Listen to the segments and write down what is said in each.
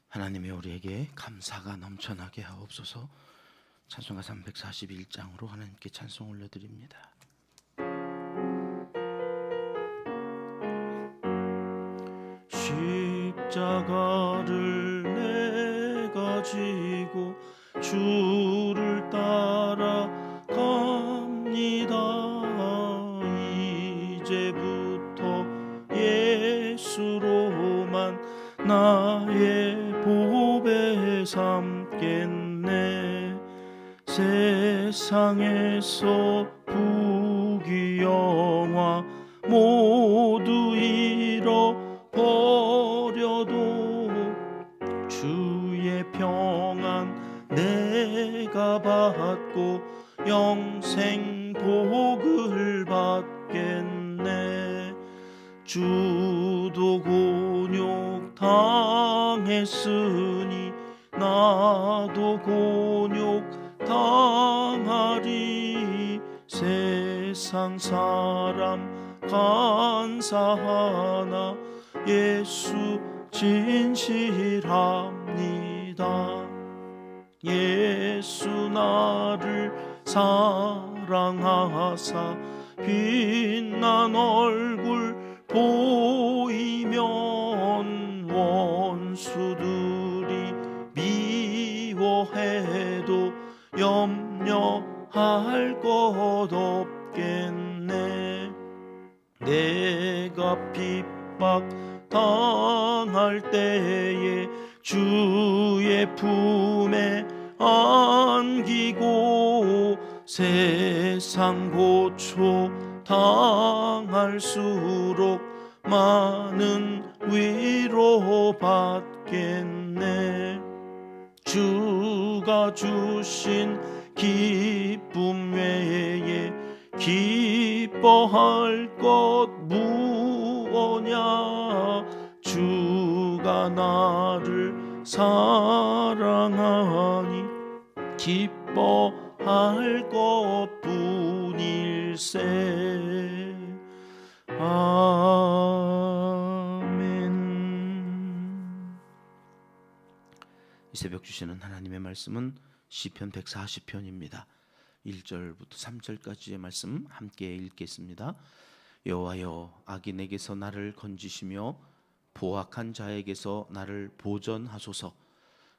하나님이 우리에게 감사가 넘쳐나게 하옵소서. 찬송가 341장으로 하나님께 찬송 올려드립니다. 십자가를 내가 지고 주를 따라갑니다. 이제부터 예수로만 나의 보배 삼겠네. 세상에서 부귀영화 모두 잃어버려도 주의 평안 내가 받고 영생 복을 받겠네. 주도 곤욕 당했으니 나도 곤욕 당하리. 세상 사람 간사하나 예수 진실합니다. 예수 나를 사랑하사 빛난 얼굴 보이면 원수들이 미워해도 염려할 것 없겠네. 내가 핍박 당할 때에 주의 품에 안기고 세상 고초 당할수록 많은 위로 받겠네. 주가 주신 기쁨 외에 기뻐할 것 무엇냐. 주가 나를 사랑하니 기뻐할 것뿐일세. 아멘. 이 새벽 주시는 하나님의 말씀은 시편 140편입니다. 1절부터 3절까지의 말씀 함께 읽겠습니다. 여호와여, 악인에게서 나를 건지시며 보악한 자에게서 나를 보전하소서.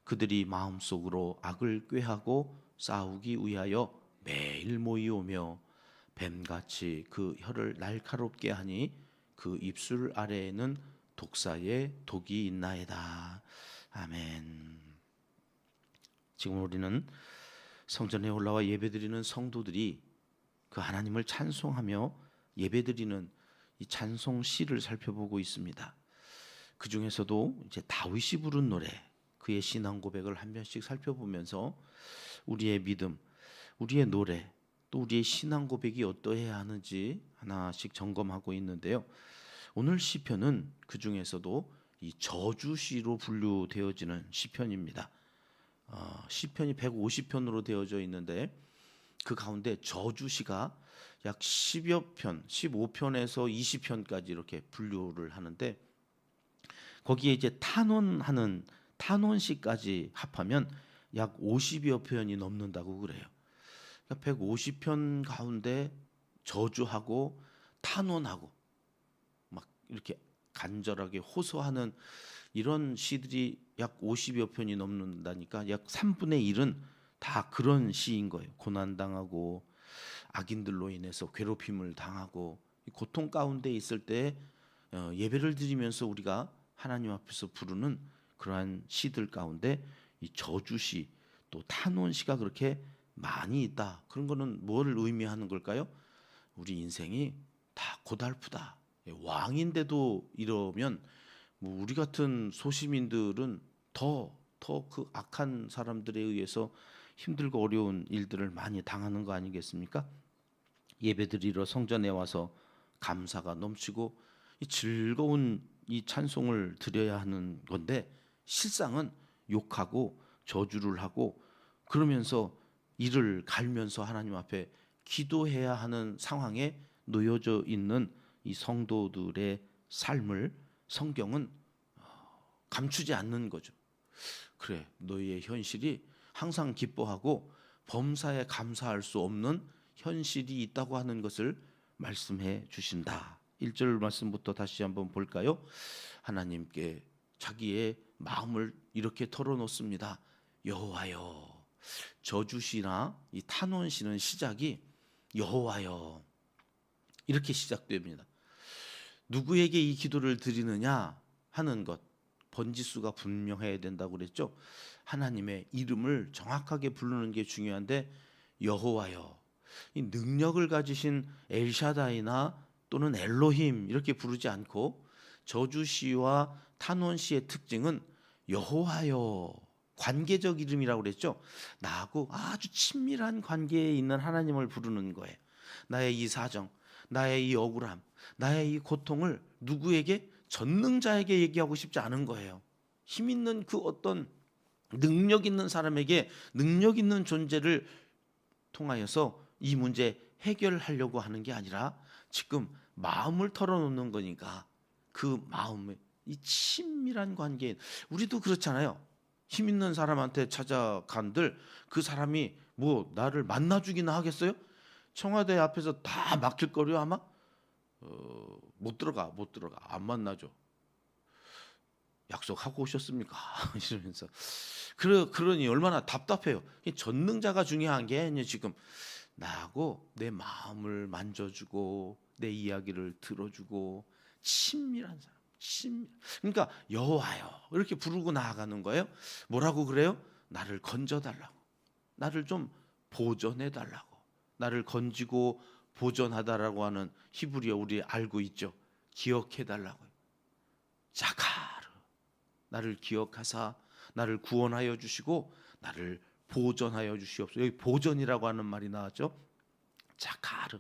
그들이 마음속으로 악을 꾀하고 싸우기 위하여 매일 모이오며 뱀같이 그 혀를 날카롭게 하니 그 입술 아래에는 독사의 독이 있나이다. 아멘. 지금 우리는 성전에 올라와 예배드리는 성도들이 그 하나님을 찬송하며 예배드리는 이 찬송 시를 살펴보고 있습니다. 그 중에서도 이제 다윗이 부른 노래, 그의 신앙 고백을 한 편씩 살펴보면서 우리의 믿음, 우리의 노래, 또 우리의 신앙 고백이 어떠해야 하는지 하나씩 점검하고 있는데요. 오늘 시편은 그 중에서도 이 저주시로 분류되어지는 시편입니다. 시편이 150편으로 되어져 있는데 그 가운데 저주시가 약 10여 편, 15편에서 20편까지 이렇게 분류를 하는데 거기에 이제 탄원하는 탄원시까지 합하면 약 50여 편이 넘는다고 그래요. 그러니까 150편 가운데 저주하고 탄원하고 막 이렇게 간절하게 호소하는 이런 시들이 약 50여 편이 넘는다니까 약 3분의 1은 다 그런 시인 거예요. 고난당하고 악인들로 인해서 괴롭힘을 당하고 고통 가운데 있을 때 예배를 드리면서 우리가 하나님 앞에서 부르는 그러한 시들 가운데 이 저주시 또 탄원시가 그렇게 많이 있다. 그런 거는 뭘 의미하는 걸까요? 우리 인생이 다 고달프다. 왕인데도 이러면 뭐 우리 같은 소시민들은 더 그 악한 사람들에 의해서 힘들고 어려운 일들을 많이 당하는 거 아니겠습니까? 예배드리러 성전에 와서 감사가 넘치고 이 즐거운 이 찬송을 드려야 하는 건데 실상은 욕하고 저주를 하고 그러면서 이를 갈면서 하나님 앞에 기도해야 하는 상황에 놓여져 있는 이 성도들의 삶을 성경은 감추지 않는 거죠. 그래, 너희의 현실이 항상 기뻐하고 범사에 감사할 수 없는 현실이 있다고 하는 것을 말씀해 주신다. 1절 말씀부터 다시 한번 볼까요? 하나님께 자기의 마음을 이렇게 털어놓습니다. 여호와여. 저주시나 이 탄원시는 시작이 여호와여 이렇게 시작됩니다. 누구에게 이 기도를 드리느냐 하는 것, 번지수가 분명해야 된다고 그랬죠. 하나님의 이름을 정확하게 부르는 게 중요한데 여호와여, 이 능력을 가지신 엘샤다이나 또는 엘로힘 이렇게 부르지 않고 저주시와 탄원시의 특징은 여호와여, 관계적 이름이라고 그랬죠. 나하고 아주 친밀한 관계에 있는 하나님을 부르는 거예요. 나의 이 사정, 나의 이 억울함, 나의 이 고통을 누구에게, 전능자에게 얘기하고 싶지 않은 거예요. 힘 있는 그 어떤 능력 있는 사람에게 능력 있는 존재를 통하여서 이 문제 해결하려고 하는 게 아니라 지금 마음을 털어놓는 거니까 그 마음의 이 친밀한 관계, 우리도 그렇잖아요. 힘 있는 사람한테 찾아간들 그 사람이 뭐 나를 만나주기나 하겠어요? 청와대 앞에서 다 막힐 거려 아마. 못 들어가 안 만나죠. 약속하고 오셨습니까? 이러면서 그러니 얼마나 답답해요. 전능자가 중요한 게 아니에요. 지금 나하고 내 마음을 만져주고 내 이야기를 들어주고 친밀한 사람, 그러니까 여호와여 이렇게 부르고 나아가는 거예요. 뭐라고 그래요? 나를 건져달라고, 나를 좀 보존해달라고. 나를 건지고 보존하다라고 하는 히브리어 우리 알고 있죠. 기억해달라고요. 자카르, 나를 기억하사 나를 구원하여 주시고 나를 보존하여 주시옵소서. 여기 보존이라고 하는 말이 나왔죠. 자카르,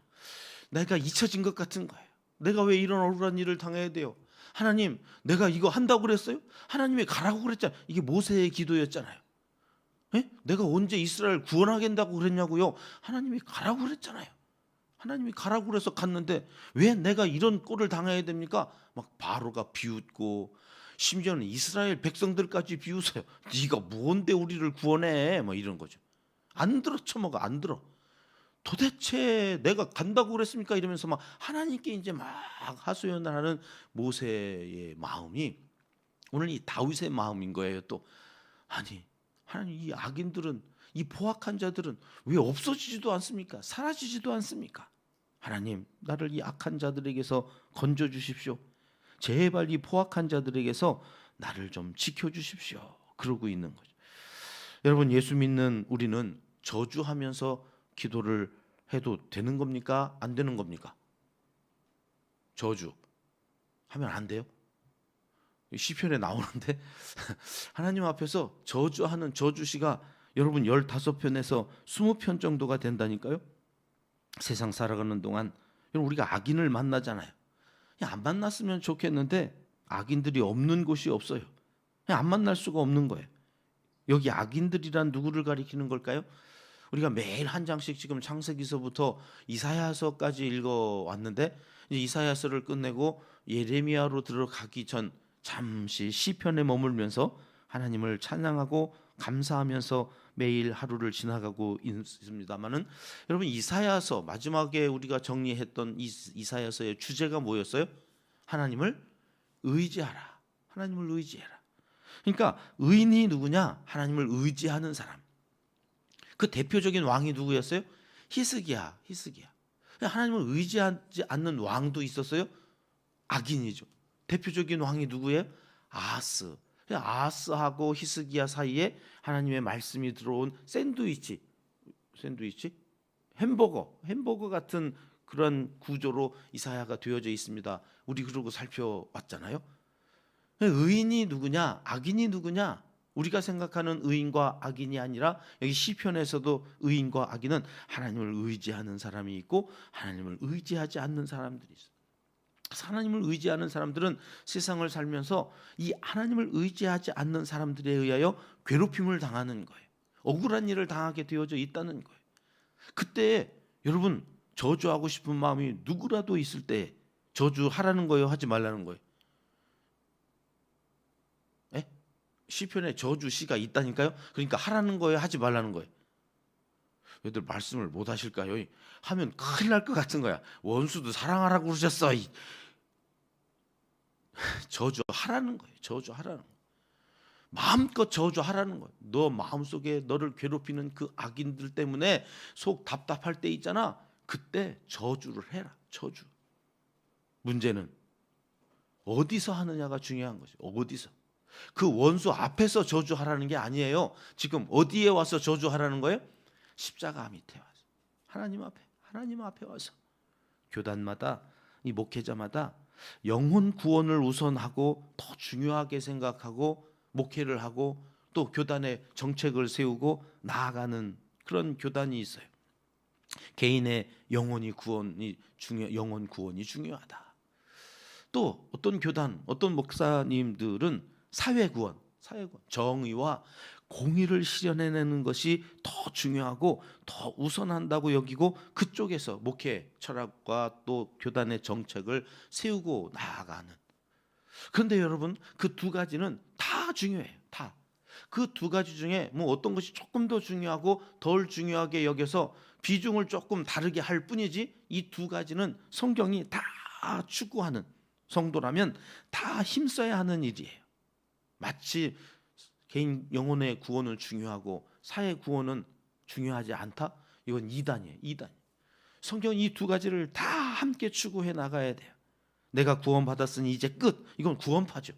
내가 잊혀진 것 같은 거예요. 내가 왜 이런 억울한 일을 당해야 돼요? 하나님, 내가 이거 한다고 그랬어요? 하나님이 가라고 그랬잖아요. 이게 모세의 기도였잖아요. 에? 내가 언제 이스라엘 구원하겠다고 그랬냐고요? 하나님이 가라고 그랬잖아요. 하나님이 가라고 그래서 갔는데 왜 내가 이런 꼴을 당해야 됩니까? 막 바로가 비웃고 심지어는 이스라엘 백성들까지 비웃어요. 네가 뭔데 우리를 구원해? 뭐 이런 거죠. 안 들어, 처먹어, 안 들어. 도대체 내가 간다고 그랬습니까? 이러면서 막 하나님께 이제 막 하소연을 하는 모세의 마음이 오늘 이 다윗의 마음인 거예요. 또 아니, 하나님, 이 악인들은, 이 포악한 자들은 왜 없어지지도 않습니까? 사라지지도 않습니까? 하나님, 나를 이 악한 자들에게서 건져 주십시오. 제발 이 포악한 자들에게서 나를 좀 지켜 주십시오. 그러고 있는 거죠. 여러분, 예수 믿는 우리는 저주하면서 기도를 해도 되는 겁니까? 안 되는 겁니까? 저주 하면 안 돼요? 시편에 나오는데 하나님 앞에서 저주하는 저주시가 여러분 15편에서 20편 정도가 된다니까요. 세상 살아가는 동안 여러분 우리가 악인을 만나잖아요. 안 만났으면 좋겠는데 악인들이 없는 곳이 없어요. 안 만날 수가 없는 거예요. 여기 악인들이란 누구를 가리키는 걸까요? 우리가 매일 한 장씩 지금 창세기서부터 이사야서까지 읽어왔는데 이제 이사야서를 끝내고 예레미야로 들어가기 전 잠시 시편에 머물면서 하나님을 찬양하고 감사하면서 매일 하루를 지나가고 있습니다만은 여러분 이사야서 마지막에 우리가 정리했던 이사야서의 주제가 뭐였어요? 하나님을 의지하라. 하나님을 의지해라. 그러니까 의인이 누구냐? 하나님을 의지하는 사람. 그 대표적인 왕이 누구였어요? 히스기야. 하나님을 의지하지 않는 왕도 있었어요? 악인이죠. 대표적인 왕이 누구예요? 아하스. 아하스하고 히스기야 사이에 하나님의 말씀이 들어온 샌드위치, 햄버거 같은 그런 구조로 이사야가 되어져 있습니다. 우리 그러고 살펴왔잖아요. 의인이 누구냐, 악인이 누구냐? 우리가 생각하는 의인과 악인이 아니라 여기 시편에서도 의인과 악인은 하나님을 의지하는 사람이 있고 하나님을 의지하지 않는 사람들이 있어요. 하나님을 의지하는 사람들은 세상을 살면서 이 하나님을 의지하지 않는 사람들에 의하여 괴롭힘을 당하는 거예요. 억울한 일을 당하게 되어져 있다는 거예요. 그때 여러분 저주하고 싶은 마음이 누구라도 있을 때 저주하라는 거예요? 하지 말라는 거예요? 에? 시편에 저주시가 있다니까요. 그러니까 하라는 거예요, 하지 말라는 거예요? 얘들 말씀을 못 하실까요? 하면 큰일 날 것 같은 거야. 원수도 사랑하라고 그러셨어. 저주하라는 거예요. 저주하라는 거예요. 마음껏 저주하라는 거예요. 너 마음속에 너를 괴롭히는 그 악인들 때문에 속 답답할 때 있잖아. 그때 저주를 해라. 저주. 문제는 어디서 하느냐가 중요한 거죠. 어디서. 그 원수 앞에서 저주하라는 게 아니에요. 지금 어디에 와서 저주하라는 거예요? 십자가 밑에 와서. 하나님 앞에 와서. 교단마다, 이 목회자마다 영혼 구원을 우선하고 더 중요하게 생각하고 목회를 하고 또 교단의 정책을 세우고 나아가는 그런 교단이 있어요. 개인의 영혼 구원이 중요하다. 또 어떤 교단, 어떤 목사님들은 사회 구원, 정의와 공의를 실현해내는 것이 더 중요하고 더 우선한다고 여기고 그쪽에서 목회 철학과 또 교단의 정책을 세우고 나아가는. 그런데 여러분, 그 두 가지는 다 중요해요. 다. 그 두 가지 중에 뭐 어떤 것이 조금 더 중요하고 덜 중요하게 여겨서 비중을 조금 다르게 할 뿐이지, 이 두 가지는 성경이 다 추구하는, 성도라면 다 힘써야 하는 일이에요. 마치 개인 영혼의 구원을 중요하고 사회 구원은 중요하지 않다? 이건 이단이에요. 성경은 이 두 가지를 다 함께 추구해 나가야 돼요. 내가 구원받았으니 이제 끝. 이건 구원파죠.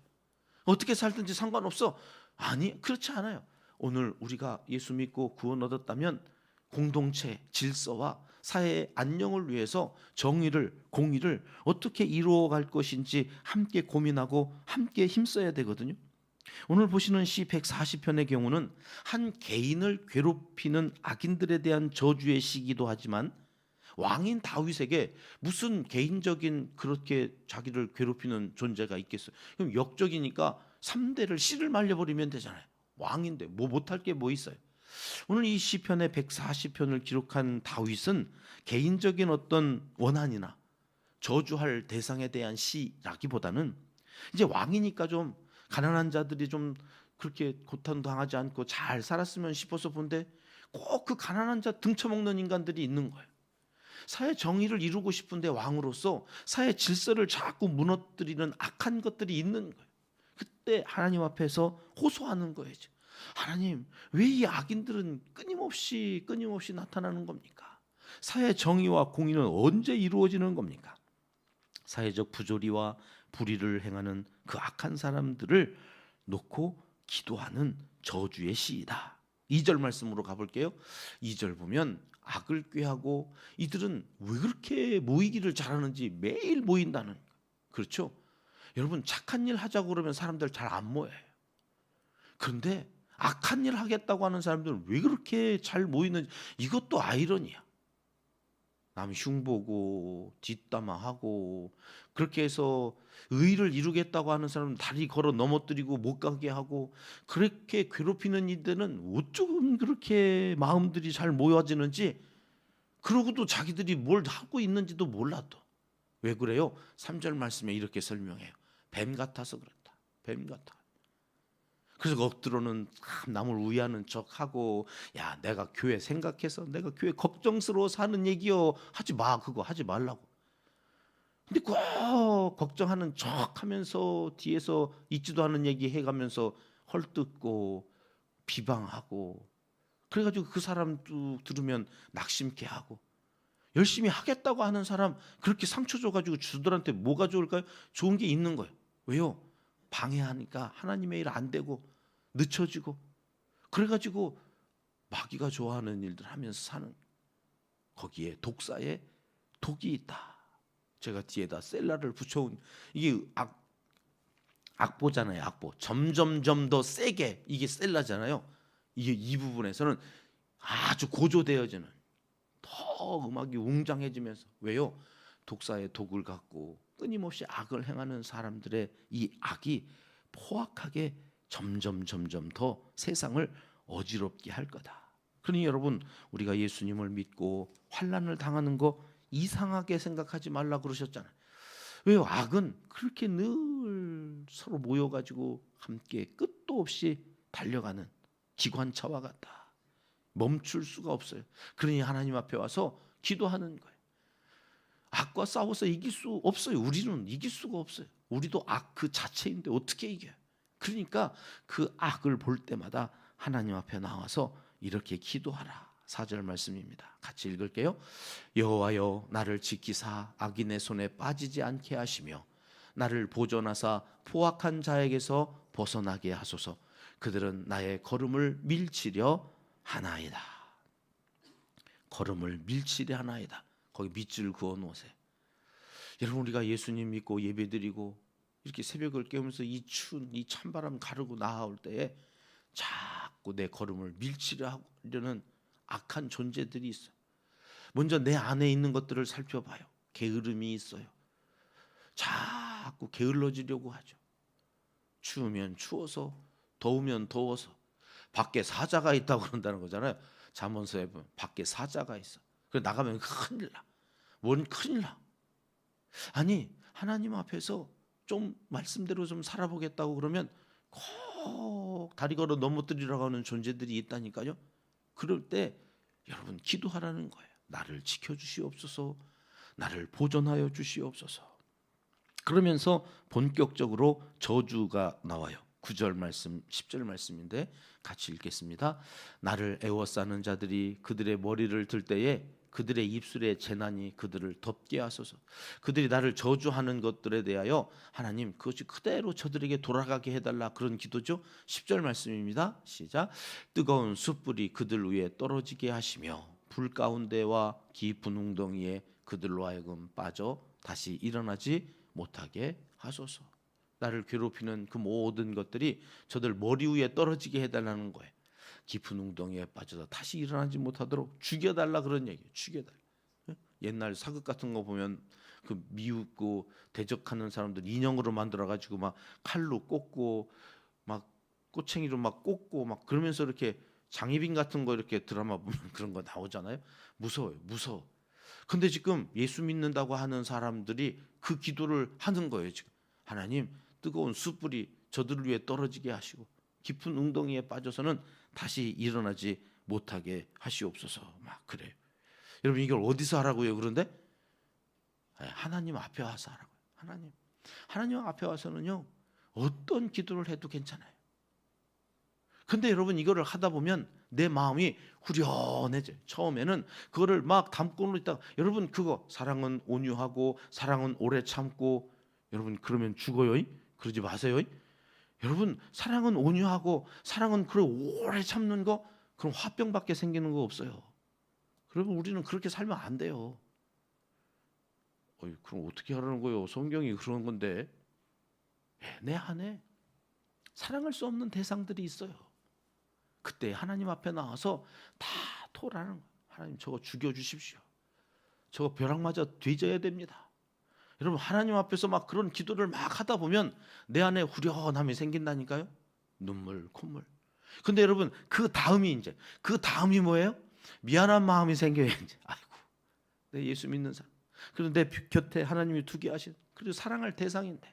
어떻게 살든지 상관없어. 아니, 그렇지 않아요. 오늘 우리가 예수 믿고 구원 얻었다면 공동체 질서와 사회의 안녕을 위해서 정의를, 공의를 어떻게 이루어갈 것인지 함께 고민하고 함께 힘써야 되거든요. 오늘 보시는 시 140편의 경우는 한 개인을 괴롭히는 악인들에 대한 저주의 시기도 하지만 왕인 다윗에게 무슨 개인적인 그렇게 자기를 괴롭히는 존재가 있겠어요? 그럼 역적이니까 3대를 씨를 말려버리면 되잖아요. 왕인데 뭐 못할 게 뭐 있어요? 오늘 이 시편의 140편을 기록한 다윗은 개인적인 어떤 원한이나 저주할 대상에 대한 시라기보다는 이제 왕이니까 좀 가난한 자들이 좀 그렇게 고통당하지 않고 잘 살았으면 싶어서 본데 꼭 그 가난한 자 등쳐먹는 인간들이 있는 거예요. 사회 정의를 이루고 싶은데 왕으로서 사회 질서를 자꾸 무너뜨리는 악한 것들이 있는 거예요. 그때 하나님 앞에서 호소하는 거예요. 하나님, 왜 이 악인들은 끊임없이 나타나는 겁니까? 사회 정의와 공의는 언제 이루어지는 겁니까? 사회적 부조리와 불의를 행하는 그 악한 사람들을 놓고 기도하는 저주의 시이다. 2절 말씀으로 가볼게요. 2절 보면 악을 꾀하고 이들은 왜 그렇게 모이기를 잘하는지 매일 모인다는 거예요. 그렇죠? 여러분, 착한 일 하자고 그러면 사람들 잘 안 모여요. 그런데 악한 일 하겠다고 하는 사람들은 왜 그렇게 잘 모이는지, 이것도 아이러니야. 남 흉보고 뒷담화하고 그렇게 해서 의를 이루겠다고 하는 사람은 다리 걸어 넘어뜨리고 못 가게 하고, 그렇게 괴롭히는 이들은 어쩌면 그렇게 마음들이 잘 모여지는지, 그러고도 자기들이 뭘 하고 있는지도 몰라. 또 왜 그래요? 3절 말씀에 이렇게 설명해요. 뱀 같아서 그렇다. 뱀 같아. 그래서 겉으로는 남을 위하는 척하고, 야, 내가 교회 생각해서 내가 교회 걱정스러워 사는 얘기요. 하지 마. 그거 하지 말라고. 근데 꼭 걱정하는 척하면서 뒤에서 있지도 않은 얘기 해가면서 헐뜯고 비방하고, 그래가지고 그 사람도 들으면 낙심케 하고, 열심히 하겠다고 하는 사람 그렇게 상처 줘가지고 주들한테 뭐가 좋을까요? 좋은 게 있는 거예요. 왜요? 방해하니까 하나님의 일 안 되고 늦춰지고, 그래가지고 마귀가 좋아하는 일들 하면서 사는, 거기에 독사에 독이 있다. 제가 뒤에다 셀라를 붙여온, 이게 악보잖아요. 악보. 점점점 더 세게, 이게 셀라잖아요. 이게 이 부분에서는 아주 고조되어지는, 더 음악이 웅장해지면서. 왜요? 독사의 독을 갖고 끊임없이 악을 행하는 사람들의 이 악이 포악하게 점점 더 세상을 어지럽게 할 거다. 그러니 여러분, 우리가 예수님을 믿고 환난을 당하는 거 이상하게 생각하지 말라 그러셨잖아요. 왜요? 악은 그렇게 늘 서로 모여가지고 함께 끝도 없이 달려가는 기관차와 같다. 멈출 수가 없어요. 그러니 하나님 앞에 와서 기도하는 거예요. 악과 싸워서 이길 수 없어요. 우리는 이길 수가 없어요. 우리도 악 그 자체인데 어떻게 이겨요? 그러니까 그 악을 볼 때마다 하나님 앞에 나와서 이렇게 기도하라. 4절 말씀입니다. 같이 읽을게요. 여호와여 나를 지키사 악인의 손에 빠지지 않게 하시며 나를 보존하사 포악한 자에게서 벗어나게 하소서. 그들은 나의 걸음을 밀치려 하나이다. 걸음을 밀치려 하나이다. 거기 밑줄 그어 놓으세요. 여러분 우리가 예수님 믿고 예배드리고 이렇게 새벽을 깨우면서 이 추운 이 찬바람 가르고 나아올 때에 자꾸 내 걸음을 밀치려 하려는 악한 존재들이 있어요. 먼저 내 안에 있는 것들을 살펴봐요. 게으름이 있어요. 자꾸 게을러지려고 하죠. 추우면 추워서, 더우면 더워서. 밖에 사자가 있다고 그런다는 거잖아요. 잠언서에 보면 밖에 사자가 있어. 그래서 나가면 큰일 나. 뭔 큰일 나. 아니 하나님 앞에서 좀 말씀대로 좀 살아보겠다고 그러면 꼭 다리 걸어 넘어뜨리려고 하는 존재들이 있다니까요. 그럴 때 여러분 기도하라는 거예요. 나를 지켜주시옵소서. 나를 보존하여 주시옵소서. 그러면서 본격적으로 저주가 나와요. 9절 말씀 10절 말씀인데 같이 읽겠습니다. 나를 애워싸는 자들이 그들의 머리를 들 때에 그들의 입술의 재난이 그들을 덮게 하소서. 그들이 나를 저주하는 것들에 대하여 하나님 그것이 그대로 저들에게 돌아가게 해달라. 그런 기도죠. 10절 말씀입니다. 시작. 뜨거운 숯불이 그들 위에 떨어지게 하시며 불 가운데와 깊은 웅덩이에 그들로 하여금 빠져 다시 일어나지 못하게 하소서. 나를 괴롭히는 그 모든 것들이 저들 머리 위에 떨어지게 해달라는 거예요. 깊은 웅덩이에 빠져서 다시 일어나지 못하도록 죽여달라 그런 얘기예요. 죽여달라. 옛날 사극 같은 거 보면 그 미웃고 대적하는 사람들 인형으로 만들어가지고 막 칼로 꽂고 막 꼬챙이로 막 꽂고 막 그러면서 이렇게 장희빈 같은 거 이렇게 드라마 보면 그런 거 나오잖아요. 무서워요. 무서워. 근데 지금 예수 믿는다고 하는 사람들이 그 기도를 하는 거예요. 지금 하나님 뜨거운 숯불이 저들을 위해 떨어지게 하시고 깊은 웅덩이에 빠져서는 다시 일어나지 못하게 하시옵소서. 막 그래요. 여러분 이걸 어디서 하라고요? 그런데 하나님 앞에 와서 하라고요. 하나님 앞에 와서는요 어떤 기도를 해도 괜찮아요. 근데 여러분 이거를 하다 보면 내 마음이 후련해져요. 처음에는 그거를 막 담고 있다가 여러분 그거 사랑은 온유하고 사랑은 오래 참고 여러분 그러면 죽어요? 그러지 마세요. 여러분 사랑은 온유하고 사랑은 그래 오래 참는 거 그럼 화병밖에 생기는 거 없어요. 그러면 우리는 그렇게 살면 안 돼요. 그럼 어떻게 하라는 거예요? 성경이 그런 건데 내 안에 사랑할 수 없는 대상들이 있어요. 그때 하나님 앞에 나와서 다 토라는 거예요. 하나님 저거 죽여주십시오. 저거 벼락 맞아 뒤져야 됩니다. 여러분 하나님 앞에서 막 그런 기도를 막 하다 보면 내 안에 후련함이 생긴다니까요. 눈물, 콧물. 근데 여러분 그 다음이 뭐예요? 미안한 마음이 생겨요. 이제 아이고 내 예수 믿는 사람. 그리고 내 곁에 하나님이 두게 하신 그리고 사랑할 대상인데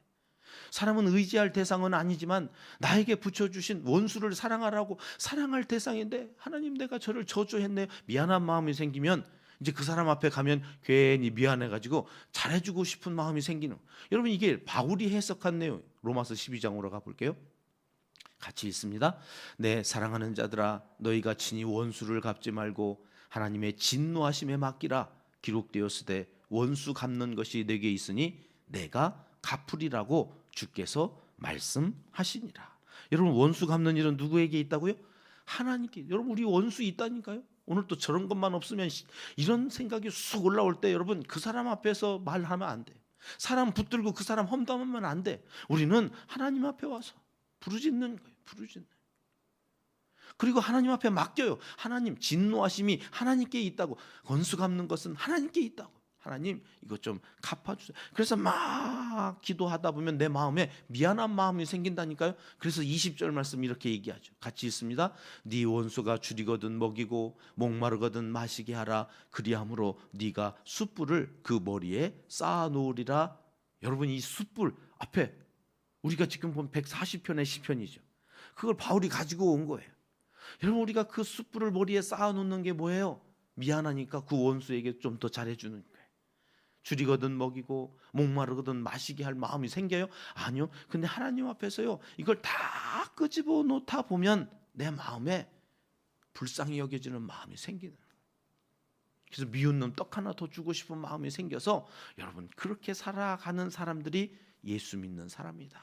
사람은 의지할 대상은 아니지만 나에게 붙여주신 원수를 사랑하라고 사랑할 대상인데 하나님 내가 저를 저주했네. 미안한 마음이 생기면 이제 그 사람 앞에 가면 괜히 미안해가지고 잘해주고 싶은 마음이 생기는. 여러분 이게 바울이 해석한 내용. 로마서 12장으로 가볼게요. 같이 읽습니다. 내 사랑하는 자들아 너희가 친히 원수를 갚지 말고 하나님의 진노하심에 맡기라. 기록되었으되 원수 갚는 것이 내게 있으니 내가 갚으리라고 주께서 말씀하시니라. 여러분 원수 갚는 일은 누구에게 있다고요? 하나님께. 여러분 우리 원수 있다니까요. 오늘 또 저런 것만 없으면 이런 생각이 쑥 올라올 때 여러분 그 사람 앞에서 말하면 안 돼. 사람 붙들고 그 사람 험담하면 안 돼. 우리는 하나님 앞에 와서 부르짖는 거예요. 부르짖는. 그리고 하나님 앞에 맡겨요. 하나님 진노하심이 하나님께 있다고. 원수 갚는 것은 하나님께 있다고. 하나님 이거 좀 갚아주세요. 그래서 막 기도하다 보면 내 마음에 미안한 마음이 생긴다니까요. 그래서 20절 말씀 이렇게 얘기하죠. 같이 읽습니다. 네 원수가 줄이거든 먹이고 목마르거든 마시게 하라. 그리함으로 네가 숯불을 그 머리에 쌓아놓으리라. 여러분 이 숯불 앞에 우리가 지금 본 140편의 시편이죠. 그걸 바울이 가지고 온 거예요. 여러분, 우리가 그 숯불을 머리에 쌓아놓는 게 뭐예요? 미안하니까 그 원수에게 좀 더 잘해주는 거예요. 줄이거든 먹이고 목마르거든 마시게 할 마음이 생겨요? 아니요. 근데 하나님 앞에서요, 이걸 다 끄집어 놓다 보면 내 마음에 불쌍히 여겨지는 마음이 생기는 거예요. 그래서 미운 놈 떡 하나 더 주고 싶은 마음이 생겨서, 여러분, 그렇게 살아가는 사람들이 예수 믿는 사람이다.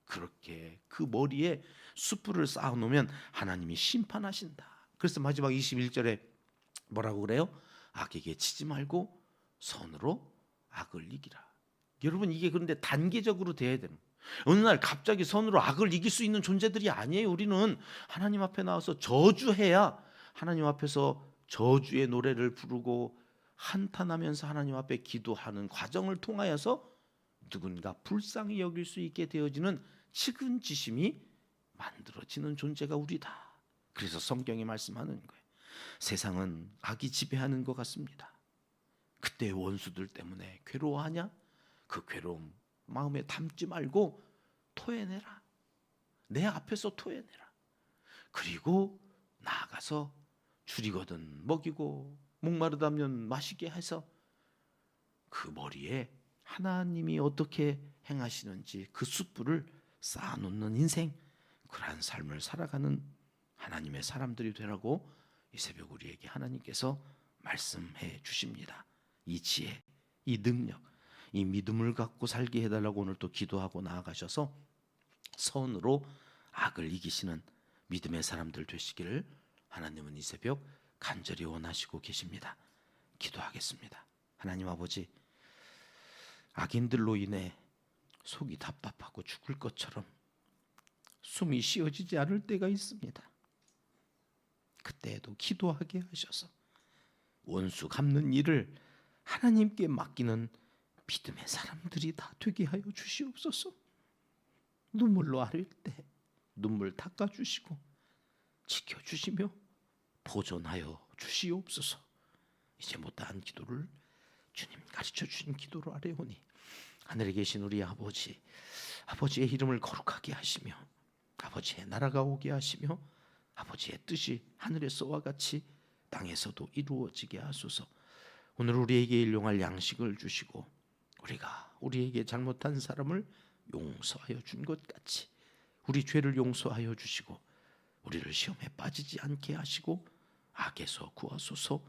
그렇게 그 머리에 숯불을 쌓아놓으면 하나님이 심판하신다. 그래서 마지막 21절에 뭐라고 그래요? 악에게 치지 말고 선으로 악을 이기라. 여러분, 이게 그런데 단계적으로 돼야 되는 거예요. 어느 날 갑자기 선으로 악을 이길 수 있는 존재들이 아니에요. 우리는 하나님 앞에 나와서 저주해야, 하나님 앞에서 저주의 노래를 부르고 한탄하면서 하나님 앞에 기도하는 과정을 통하여서 누군가 불쌍히 여길 수 있게 되어지는 측은지심이 만들어지는 존재가 우리다. 그래서 성경이 말씀하는 거예요. 세상은 악이 지배하는 것 같습니다. 그때 원수들 때문에 괴로워하냐? 그 괴로움 마음에 담지 말고 토해내라. 내 앞에서 토해내라. 그리고 나아가서 줄이거든 먹이고 목마르다면 마시게 해서 그 머리에 하나님이 어떻게 행하시는지 그 숯불을 쌓아놓는 인생, 그러한 삶을 살아가는 하나님의 사람들이 되라고 이 새벽 우리에게 하나님께서 말씀해 주십니다. 이 지혜, 이 능력, 이 믿음을 갖고 살게 해달라고 오늘 또 기도하고 나아가셔서 선으로 악을 이기시는 믿음의 사람들 되시기를 하나님은 이 새벽 간절히 원하시고 계십니다. 기도하겠습니다. 하나님 아버지, 악인들로 인해 속이 답답하고 죽을 것처럼 숨이 쉬어지지 않을 때가 있습니다. 그때에도 기도하게 하셔서 원수 갚는 일을 하나님께 맡기는 믿음의 사람들이 다 되게 하여 주시옵소서. 눈물로 아릴 때 눈물 닦아주시고 지켜주시며 보존하여 주시옵소서. 이제 못다한 기도를 주님 가르쳐 주신 기도로 아뢰오니 하늘에 계신 우리 아버지, 아버지의 이름을 거룩하게 하시며 아버지의 나라가 오게 하시며 아버지의 뜻이 하늘에서와 같이 땅에서도 이루어지게 하소서. 오늘 우리에게 일용할 양식을 주시고 우리가 우리에게 잘못한 사람을 용서하여 준 것 같이 우리 죄를 용서하여 주시고 우리를 시험에 빠지지 않게 하시고 악에서 구하소서.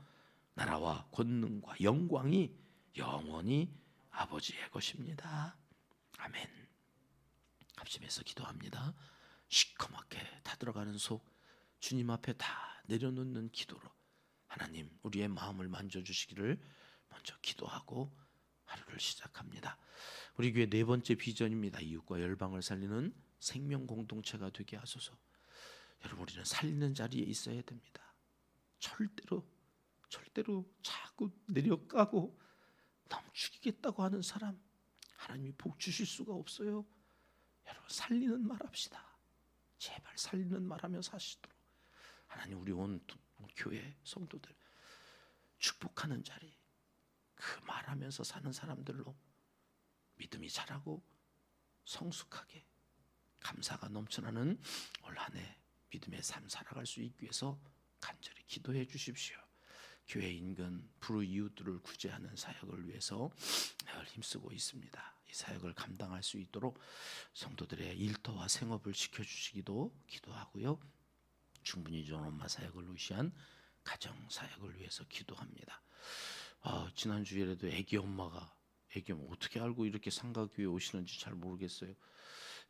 나라와 권능과 영광이 영원히 아버지의 것입니다. 아멘. 합심해서 기도합니다. 시커멓게 타들어가는 속 주님 앞에 다 내려놓는 기도로 하나님 우리의 마음을 만져주시기를 먼저 기도하고 하루를 시작합니다. 우리 교회 네 번째 비전입니다. 이웃과 열방을 살리는 생명 공동체가 되게 하소서. 여러분, 우리는 살리는 자리에 있어야 됩니다. 절대로 자꾸 내려가고 너무 죽이겠다고 하는 사람 하나님이 복 주실 수가 없어요. 여러분, 살리는 말 합시다. 제발 살리는 말 하며 사시도록 하나님 우리 온 교회 성도들 축복하는 자리, 그 말하면서 사는 사람들로 믿음이 자라고 성숙하게 감사가 넘쳐나는 올 한 해 믿음의 삶 살아갈 수 있기 위해서 간절히 기도해 주십시오. 교회 인근 불우이웃들을 구제하는 사역을 위해서 늘 힘쓰고 있습니다. 이 사역을 감당할 수 있도록 성도들의 일터와 생업을 지켜주시기도 기도하고요. 충분히 좋은 엄마 사역을 위시한 가정 사역을 위해서 기도합니다. 지난 주일에도 애기 엄마가 어떻게 알고 이렇게 상가교회 오시는지 잘 모르겠어요.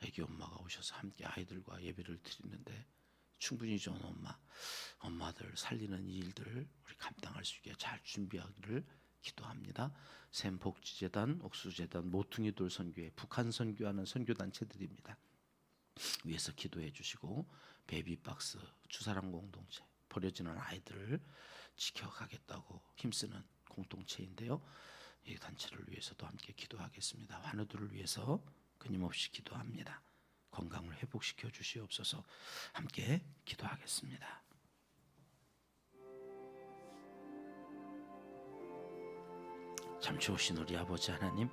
애기 엄마가 오셔서 함께 아이들과 예배를 드리는데 충분히 좋은 엄마들 살리는 이 일들 우리 감당할 수 있게 잘 준비하기를 기도합니다. 샘복지재단, 옥수재단, 모퉁이돌 선교회, 북한 선교하는 선교단체들입니다. 위에서 기도해 주시고 베이비박스, 주사랑 공동체, 버려지는 아이들을 지켜가겠다고 힘쓰는 공동체인데요. 이 단체를 위해서도 함께 기도하겠습니다. 환우들을 위해서 끊임없이 기도합니다. 건강을 회복시켜 주시옵소서. 함께 기도하겠습니다. 잠시 오신 우리 아버지 하나님,